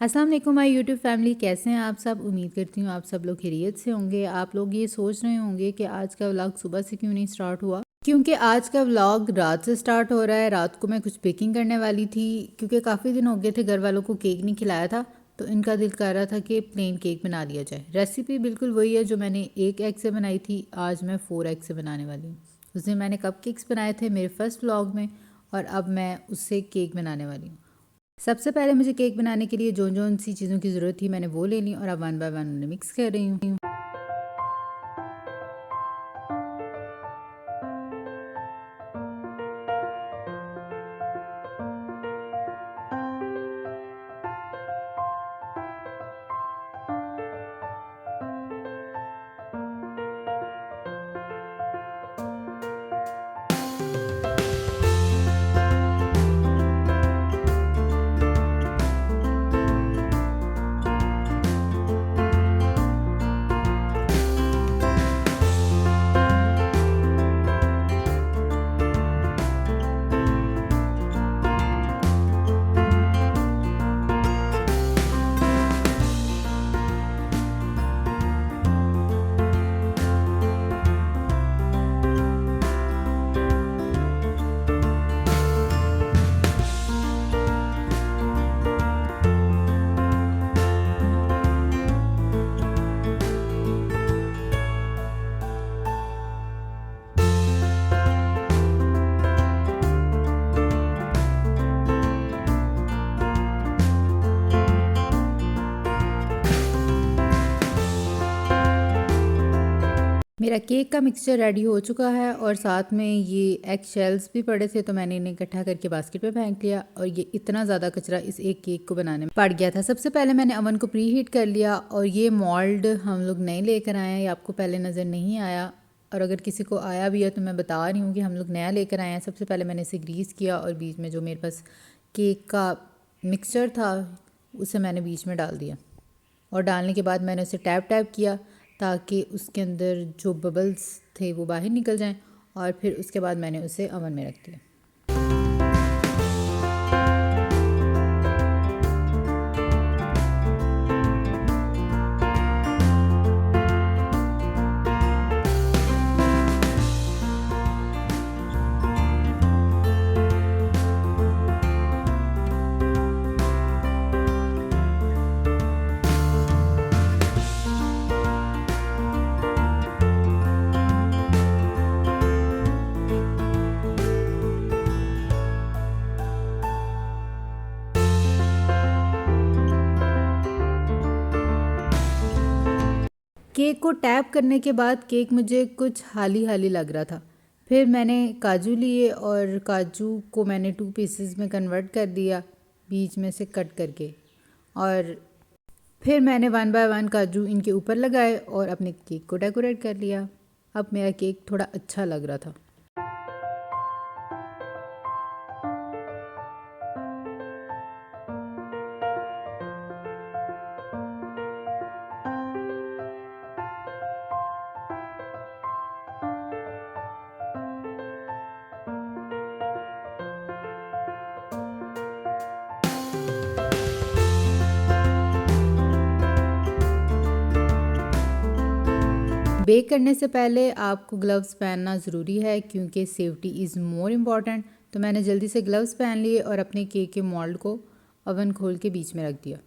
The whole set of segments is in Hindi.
अस्सलाम वालेकुम माय यूट्यूब फैमिली, कैसे हैं आप सब। उम्मीद करती हूँ आप सब लोग खैरियत से होंगे। आप लोग ये सोच रहे होंगे कि आज का व्लॉग सुबह से क्यों नहीं स्टार्ट हुआ, क्योंकि आज का व्लॉग रात से स्टार्ट हो रहा है। रात को मैं कुछ बेकिंग करने वाली थी, क्योंकि काफ़ी दिन हो गए थे घर वालों को केक नहीं खिलाया था, तो इनका दिल कर रहा था कि प्लेन केक बना लिया जाए। रेसिपी बिल्कुल वही है जो मैंने 1 एग से बनाई थी, आज मैं 4 एग से बनाने वाली हूँ। उस दिन मैंने कपकेक्स बनाए थे मेरे फर्स्ट व्लॉग में, और अब मैं उससे केक बनाने वाली हूँ। सबसे पहले मुझे केक बनाने के लिए जो जो सी चीज़ों की ज़रूरत थी मैंने वो ले ली, और अब 1 बाय 1 उन्हें मिक्स कर रही हूँ। मेरा केक का मिक्सचर रेडी हो चुका है, और साथ में ये एग शेल्स भी पड़े थे, तो मैंने इन्हें इकट्ठा करके बास्केट में फेंक लिया। और ये इतना ज़्यादा कचरा इस एक केक को बनाने में पड़ गया था। सबसे पहले मैंने अवन को प्री हीट कर लिया, और ये मोल्ड हम लोग नए लेकर आए हैं, ये आपको पहले नज़र नहीं आया, और अगर किसी को आया भी है तो मैं बता रही हूँ कि हम लोग नया लेकर आए हैं। सबसे पहले मैंने इसे ग्रीस किया, और बीच में जो मेरे पास केक का मिक्सचर था उसे मैंने बीच में डाल दिया, और डालने के बाद मैंने उसे टैप टैप किया ताकि उसके अंदर जो बबल्स थे वो बाहर निकल जाएं, और फिर उसके बाद मैंने उसे अवन में रख दिया। केक को टैप करने के बाद केक मुझे कुछ हाली हाली लग रहा था। फिर मैंने काजू लिए, और काजू को मैंने 2 पीसेस में कन्वर्ट कर दिया, बीच में से कट करके, और फिर मैंने 1 बाय 1 काजू इनके ऊपर लगाए और अपने केक को डेकोरेट कर लिया। अब मेरा केक थोड़ा अच्छा लग रहा था। बेक करने से पहले आपको ग्लव्स पहनना ज़रूरी है, क्योंकि सेफ्टी इज़ मोर इम्पॉर्टेंट। तो मैंने जल्दी से ग्लव्स पहन लिए और अपने केक के मोल्ड को ओवन खोल के बीच में रख दिया।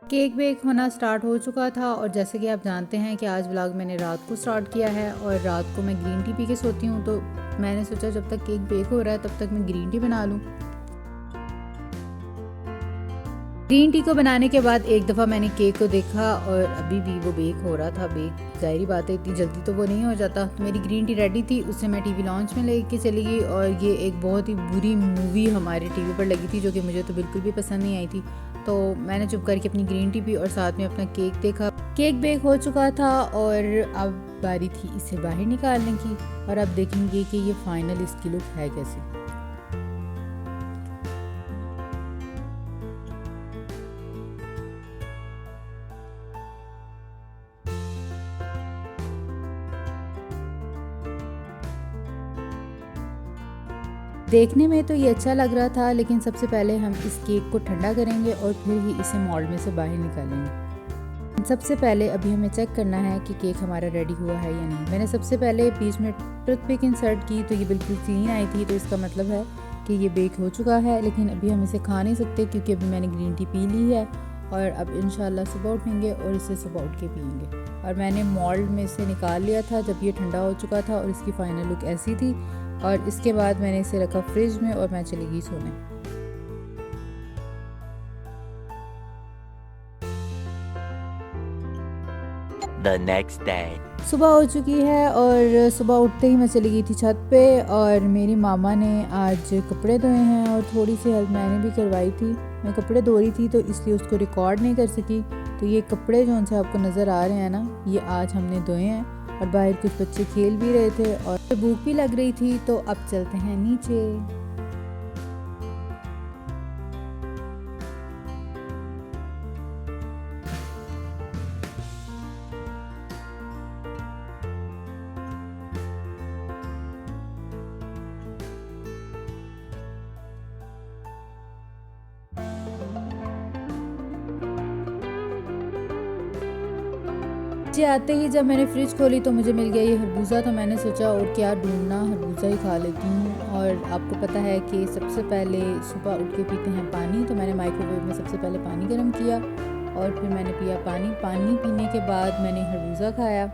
केक बेक होना स्टार्ट हो चुका था, और जैसे कि आप जानते हैं कि आज व्लॉग मैंने रात को स्टार्ट किया है, और रात को मैं ग्रीन टी पी के सोती हूँ, तो मैंने सोचा जब तक केक बेक हो रहा है तब तक मैं ग्रीन टी बना लूँ। ग्रीन टी को बनाने के बाद एक दफ़ा मैंने केक को देखा, और अभी भी वो बेक हो रहा था। बेक ज़ाहिरी बात है इतनी जल्दी तो वो नहीं हो जाता। तो मेरी ग्रीन टी रेडी थी, उससे मैं टीवी लॉन्च में लेके चली गई, और ये एक बहुत ही बुरी मूवी हमारे टीवी पर लगी थी, जो कि मुझे तो बिल्कुल भी पसंद नहीं आई थी। तो मैंने चुप करके अपनी ग्रीन टी पी और साथ में अपना केक देखा। केक बेक हो चुका था, और अब बारी थी इसे बाहर निकालने की, और अब देखेंगे कि ये फाइनल इसकी लुक है कैसी। देखने में तो ये अच्छा लग रहा था, लेकिन सबसे पहले हम इस केक को ठंडा करेंगे और फिर ही इसे मोल्ड में से बाहर निकालेंगे। सबसे पहले अभी हमें चेक करना है कि केक हमारा रेडी हुआ है या नहीं। मैंने सबसे पहले बीच में टूथपिक इंसर्ट की तो ये बिल्कुल क्लीन आई थी, तो इसका मतलब है कि ये बेक हो चुका है। लेकिन अभी हम इसे खा नहीं सकते क्योंकि अभी मैंने ग्रीन टी पी ली है और अब इंशाल्लाह सुबह उठेंगे और इसे सुबह उठ के पियेंगे। और मैंने मोल्ड में से निकाल लिया था जब ये ठंडा हो चुका था और इसकी फाइनल लुक ऐसी थी। और इसके बाद मैंने इसे रखा फ्रिज में और मैं चली गई सोने। The next day. सुबह हो चुकी है और सुबह उठते ही मैं चली गई थी छत पे और मेरी मामा ने आज कपड़े धोए हैं और थोड़ी सी हेल्प मैंने भी करवाई थी। मैं कपड़े धो रही थी तो इसलिए उसको रिकॉर्ड नहीं कर सकी। तो ये कपड़े जो उनसे आपको नज़र आ रहे हैं ना, ये आज हमने धोए हैं। और बाहर कुछ बच्चे खेल भी रहे थे और भूख भी लग रही थी, तो अब चलते हैं नीचे। नीचे आते ही जब मैंने फ्रिज खोली तो मुझे मिल गया ये खरबूजा। तो मैंने सोचा और क्या ढूंढना, खरबूजा ही खा लेती हूँ। और आपको पता है कि सबसे पहले सुबह उठ के पीते हैं पानी, तो मैंने माइक्रोवेव में सबसे पहले पानी गर्म किया और फिर मैंने पिया पानी। पानी पीने के बाद मैंने खरबूजा खाया।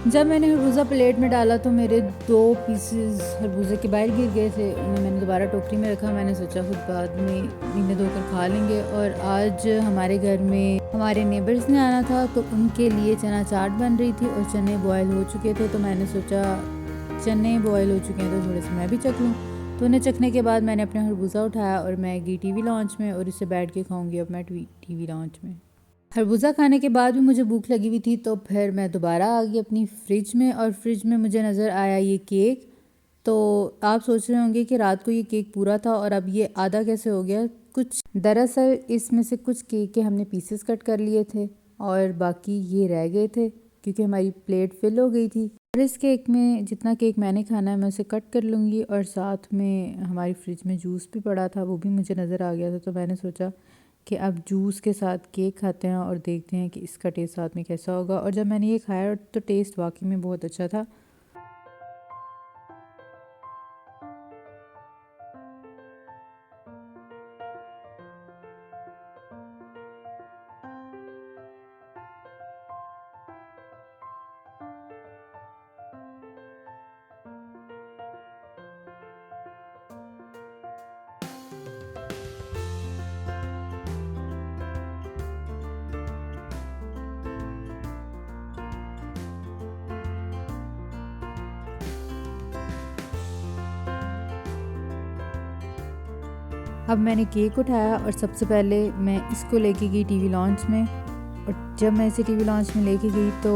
जब मैंने खरबूजा प्लेट में डाला तो मेरे 2 पीसेस खरबूजे के बाहर गिर गए थे। उन्हें मैंने दोबारा टोकरी में रखा। मैंने सोचा खुद बाद में इन्हें धोकर खा लेंगे। और आज हमारे घर में हमारे नेबर्स ने आना था, तो उनके लिए चना चाट बन रही थी और चने बॉयल हो चुके थे। तो मैंने सोचा चने बॉयल हो चुके हैं तो थोड़े से मैं भी चख लूँ। तो उन्हें चखने के बाद मैंने अपना खरबूजा उठाया और मैं गई टीवी लॉन्च में और इसे बैठ के खाऊंगी अब मैं टीवी लॉन्च में। खरबूजा खाने के बाद भी मुझे भूख लगी हुई थी, तो फिर मैं दोबारा आ गई अपनी फ्रिज में और फ्रिज में मुझे नज़र आया ये केक। तो आप सोच रहे होंगे कि रात को ये केक पूरा था और अब ये आधा कैसे हो गया। कुछ दरअसल इसमें से कुछ केक के हमने पीसेस कट कर लिए थे और बाकी ये रह गए थे क्योंकि हमारी प्लेट फिल हो गई थी। और इस केक में जितना केक मैंने खाना है मैं उसे कट कर लूँगी। और साथ में हमारी फ्रिज में जूस भी पड़ा था, वो भी मुझे नज़र आ गया था। तो मैंने सोचा कि अब जूस के साथ केक खाते हैं और देखते हैं कि इसका टेस्ट साथ में कैसा होगा। और जब मैंने ये खाया तो टेस्ट वाकई में बहुत अच्छा था। अब मैंने केक उठाया और सबसे पहले मैं इसको लेके गई टीवी लॉन्च में। और जब मैं इसे टीवी लॉन्च में लेके गई तो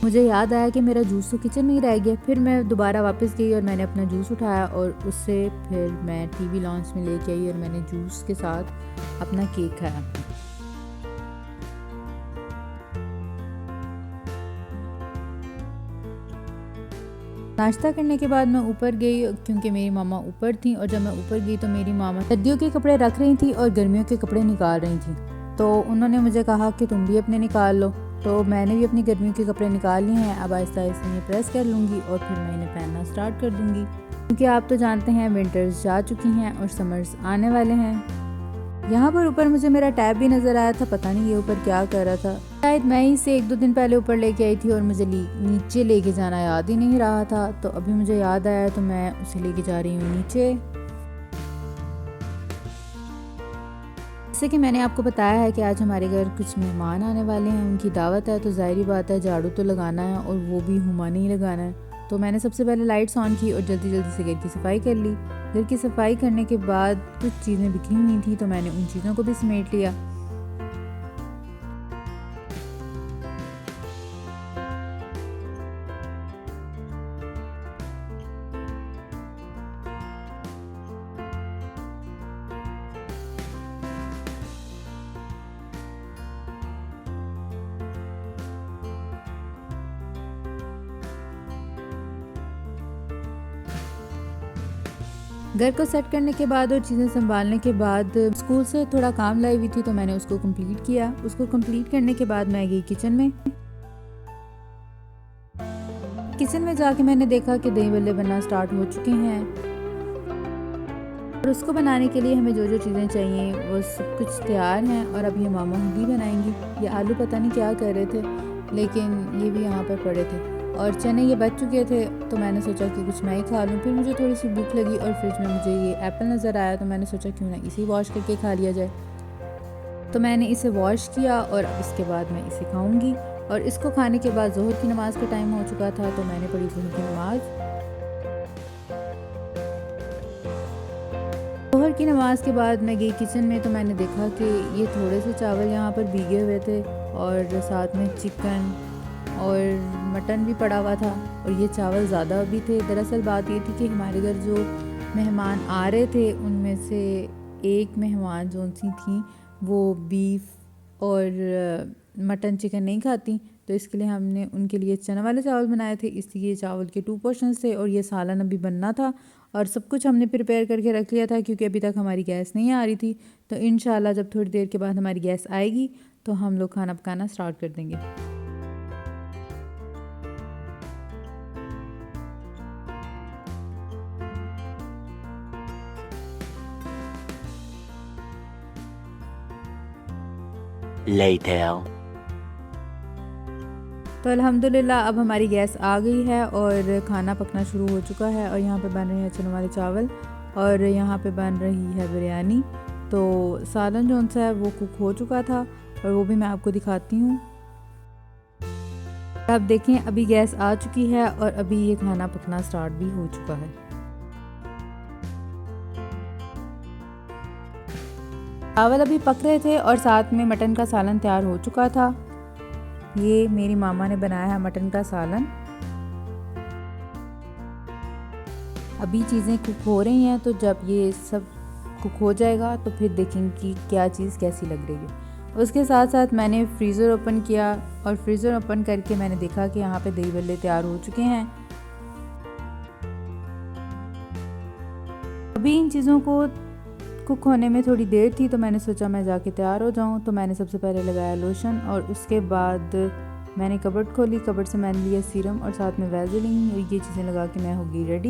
मुझे याद आया कि मेरा जूस तो किचन में ही रह गया। फिर मैं दोबारा वापस गई और मैंने अपना जूस उठाया और उससे फिर मैं टीवी लॉन्च में लेके आई और मैंने जूस के साथ अपना केक खाया। नाश्ता करने के बाद मैं ऊपर गई क्योंकि मेरी मामा ऊपर थी। और जब मैं ऊपर गई तो मेरी मामा सर्दियों के कपड़े रख रही थी और गर्मियों के कपड़े निकाल रही थी। तो उन्होंने मुझे कहा कि तुम भी अपने निकाल लो। तो मैंने भी अपनी गर्मियों के कपड़े निकाल लिए हैं। अब आहिस्ता आहिस्ता इन्हें प्रेस कर लूँगी और फिर मैं इन्हें पहनना स्टार्ट कर दूँगी, क्योंकि आप तो जानते हैं विंटर्स जा चुकी हैं और समर्स आने वाले हैं। यहाँ पर ऊपर मुझे मेरा टैब भी नज़र आया था, पता नहीं ये ऊपर क्या कर रहा था। शायद मैं ही से 1-2 दिन पहले ऊपर लेके आई थी और मुझे नीचे लेके जाना याद ही नहीं रहा था। तो अभी मुझे याद आया तो मैं उसे लेके जा रही हूँ नीचे। जैसे कि मैंने आपको बताया है कि आज हमारे घर कुछ मेहमान आने वाले हैं, उनकी दावत है। तो ज़ाहिर बात है झाड़ू तो लगाना है और वो भी हुमा नहीं लगाना है। तो मैंने सबसे पहले लाइट्स ऑन की और जल्दी जल्दी से घर की सफाई कर ली। घर की सफाई करने के बाद कुछ चीज़ें बिखरी हुई थी तो मैंने उन चीज़ों को भी समेट लिया। घर को सेट करने के बाद और चीज़ें संभालने के बाद स्कूल से थोड़ा काम लाई हुई थी तो मैंने उसको कंप्लीट किया। उसको कंप्लीट करने के बाद मैं गई किचन में। किचन में जाके मैंने देखा कि दही बल्ले बनना स्टार्ट हो चुके हैं और उसको बनाने के लिए हमें जो जो चीज़ें चाहिए वो सब कुछ तैयार हैं और अब ये मामा होगी बनाएंगी। ये आलू पता नहीं क्या कर रहे थे, लेकिन ये भी यहाँ पर पड़े थे और चने ये बच चुके थे तो मैंने सोचा कि कुछ मैं ही खा लूँ। फिर मुझे थोड़ी सी भूख लगी और फ्रिज में मुझे ये एप्पल नज़र आया तो मैंने सोचा क्यों ना इसे वॉश करके खा लिया जाए। तो मैंने इसे वॉश किया और अब इसके बाद मैं इसे खाऊंगी। और इसको खाने के बाद ज़ोहर की नमाज़ का टाइम हो चुका था तो मैंने पढ़ी ज़ोहर की नमाज़। ज़ोहर की नमाज़ के बाद मैं गई किचन में तो मैंने देखा कि ये थोड़े से चावल यहाँ पर भीगे हुए थे और साथ में चिकन और मटन भी पड़ा हुआ था और ये चावल ज़्यादा भी थे। दरअसल बात ये थी कि हमारे घर जो मेहमान आ रहे थे उनमें से एक मेहमान जो सी थी वो बीफ और मटन चिकन नहीं खाती, तो इसके लिए हमने उनके लिए चने वाले चावल बनाए थे। इसलिए चावल के 2 पोर्शंस थे और ये सालन अभी बनना था और सब कुछ हमने प्रिपेयर करके रख लिया था क्योंकि अभी तक हमारी गैस नहीं आ रही थी। तो इंशाल्लाह जब थोड़ी देर के बाद हमारी गैस आएगी तो हम लोग खाना पकाना स्टार्ट कर देंगे। Later. तो अल्हम्दुलिल्लाह अब हमारी गैस आ गई है और खाना पकना शुरू हो चुका है और यहाँ पे बन रहे हैं चने वाले चावल और यहाँ पे बन रही है बिरयानी। तो सालन जो सा है वो कुक हो चुका था और वो भी मैं आपको दिखाती हूँ। अब देखें अभी गैस आ चुकी है और अभी ये खाना पकना स्टार्ट भी हो चुका है। चावल अभी पक रहे थे और साथ में मटन का सालन तैयार हो चुका था। ये मेरी मामा ने बनाया है मटन का सालन। अभी चीज़ें कुक हो रही हैं तो जब ये सब कुक हो जाएगा तो फिर देखेंगे कि क्या चीज़ कैसी लग रही है। उसके साथ साथ मैंने फ्रीज़र ओपन किया और फ्रीज़र ओपन करके मैंने देखा कि यहाँ पे दही बल्ले तैयार हो चुके हैं। अभी इन चीज़ों को कुक होने में थोड़ी देर थी तो मैंने सोचा मैं जाके तैयार हो जाऊं। तो मैंने सबसे पहले लगाया लोशन और उसके बाद मैंने कबर्ड खोली। कबर्ड से मैंने लिया सीरम और साथ में वैसलीन और ये चीज़ें लगा के मैं हो गई रेडी।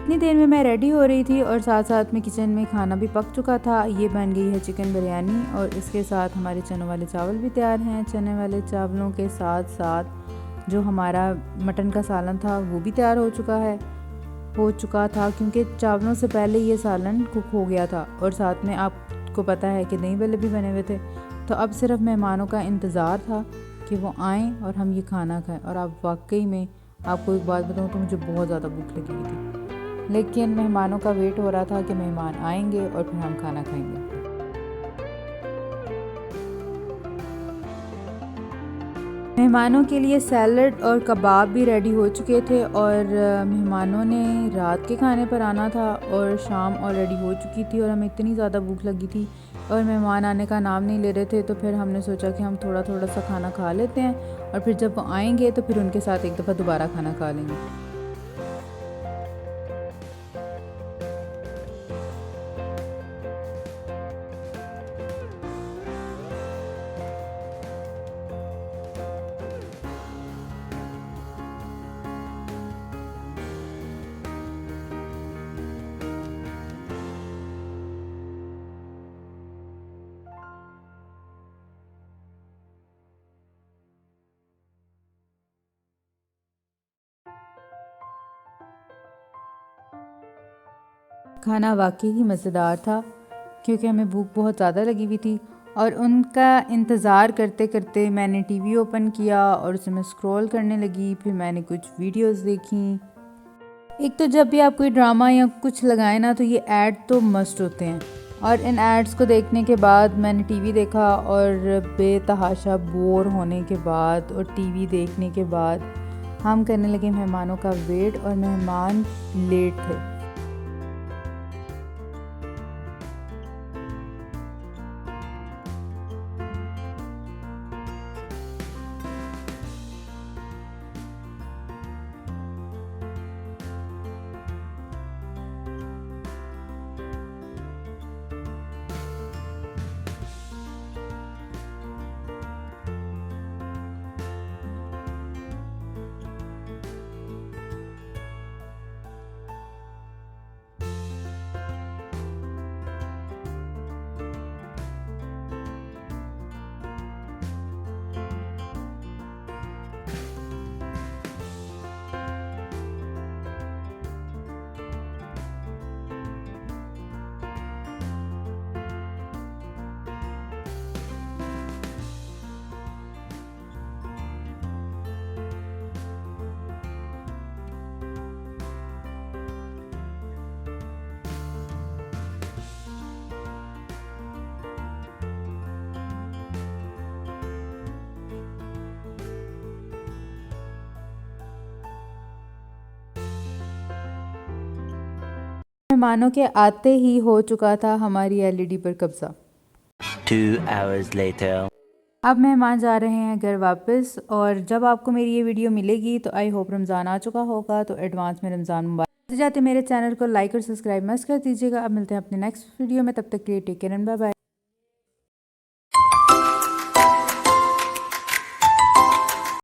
इतनी देर में मैं रेडी हो रही थी और साथ साथ में किचन में खाना भी पक चुका था। ये बन गई है चिकन बिरयानी और इसके साथ हमारे चने वाले चावल भी तैयार हैं। चने वाले चावलों के साथ साथ जो हमारा मटन का सालन था वो भी तैयार हो चुका था क्योंकि चावलों से पहले ये सालन कुक हो गया था और साथ में आपको पता है कि दही बल्ले भी बने हुए थे। तो अब सिर्फ मेहमानों का इंतज़ार था कि वो आएँ और हम ये खाना खाएं। और अब वाकई में आपको एक बात बताऊं तो मुझे बहुत ज़्यादा भूख लगी हुई थी, लेकिन मेहमानों का वेट हो रहा था कि मेहमान आएंगे और फिर हम खाना खाएंगे। मेहमानों के लिए सैलड और कबाब भी रेडी हो चुके थे और मेहमानों ने रात के खाने पर आना था और शाम ऑलरेडी हो चुकी थी और हमें इतनी ज़्यादा भूख लगी थी और मेहमान आने का नाम नहीं ले रहे थे। तो फिर हमने सोचा कि हम थोड़ा थोड़ा सा खाना खा लेते हैं और फिर जब वो आएंगे तो फिर उनके साथ एक दफ़ा दोबारा खाना खा लेंगे। खाना वाकई ही मज़ेदार था क्योंकि हमें भूख बहुत ज़्यादा लगी हुई थी और उनका इंतज़ार करते करते मैंने टीवी ओपन किया और उसे मैं स्क्रॉल करने लगी। फिर मैंने कुछ वीडियोस देखी। एक तो जब भी आप कोई ड्रामा या कुछ लगाए ना तो ये ऐड तो मस्ट होते हैं और इन एड्स को देखने के बाद मैंने टीवी देखा और बेतहाशा बोर होने के बाद और टीवी देखने के बाद हम करने लगे मेहमानों का वेट और मेहमान लेट थे। मेहमानों के आते ही हो चुका था हमारी एलईडी पर कब्जा। 2 hours later. अब मेहमान जा रहे हैं घर वापस, और जब आपको मेरी ये वीडियो मिलेगी तो आई होप रमज़ान आ चुका होगा, तो एडवांस में रमज़ान मुबारक। जाते मेरे चैनल को लाइक और सब्सक्राइब मस्ट कर दीजिएगा। अब मिलते हैं अपने नेक्स्ट वीडियो में, तब तक के लिए take care and bye bye.